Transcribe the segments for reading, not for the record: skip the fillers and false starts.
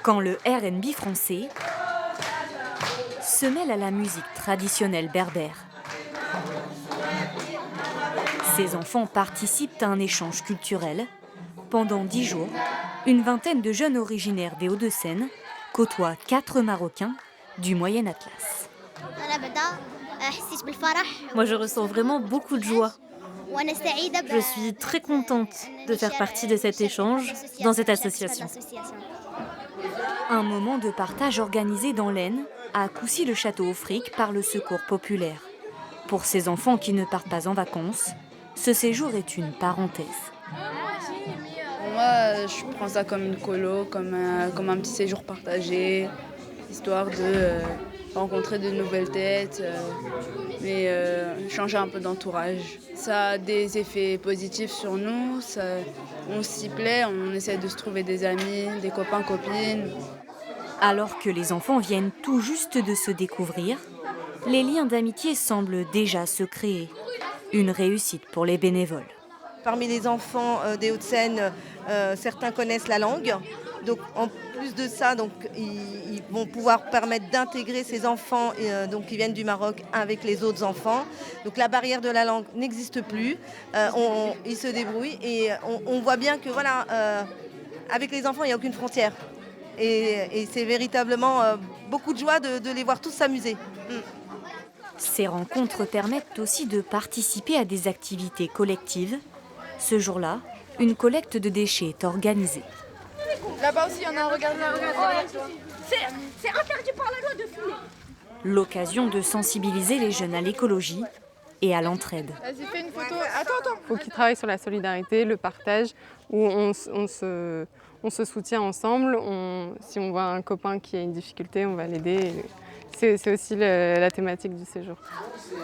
Quand le R&B français se mêle à la musique traditionnelle berbère. Ces enfants participent à un échange culturel. Pendant 10 jours, une vingtaine de jeunes originaires des Hauts-de-Seine côtoient 4 Marocains du Moyen Atlas. Moi, je ressens vraiment beaucoup de joie. Je suis très contente de faire partie de cet échange dans cette association. Un moment de partage organisé dans l'Aisne, à Coucy-le-Château-Auffrique par le Secours populaire. Pour ces enfants qui ne partent pas en vacances, ce séjour est une parenthèse. Pour moi, je prends ça comme une colo, comme un petit séjour partagé, histoire de rencontrer de nouvelles têtes, mais changer un peu d'entourage. Ça a des effets positifs sur nous, on s'y plaît, on essaie de se trouver des amis, des copains, copines. Alors que les enfants viennent tout juste de se découvrir, les liens d'amitié semblent déjà se créer. Une réussite pour les bénévoles. Parmi les enfants des Hauts-de-Seine, certains connaissent la langue. Donc, en plus de ça, ils vont pouvoir permettre d'intégrer ces enfants qui viennent du Maroc avec les autres enfants. Donc la barrière de la langue n'existe plus. Ils se débrouillent et on voit bien que avec les enfants, il n'y a aucune frontière. Et c'est véritablement beaucoup de joie de les voir tous s'amuser. Ces rencontres permettent aussi de participer à des activités collectives. Ce jour-là, une collecte de déchets est organisée. Là-bas aussi, il y en a un, regarde là, regarde. C'est interdit par la loi de fumer. L'occasion de sensibiliser les jeunes à l'écologie et à l'entraide. Vas-y, fais une photo. Attends. Il faut qu'ils travaillent sur la solidarité, le partage, où on se soutient ensemble. Si on voit un copain qui a une difficulté, on va l'aider. C'est aussi la thématique du séjour.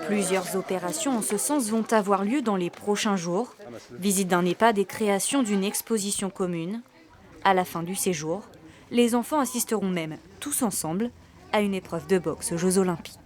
Plusieurs opérations en ce sens vont avoir lieu dans les prochains jours. Visite d'un EHPAD et création d'une exposition commune. À la fin du séjour, les enfants assisteront même tous ensemble à une épreuve de boxe aux Jeux Olympiques.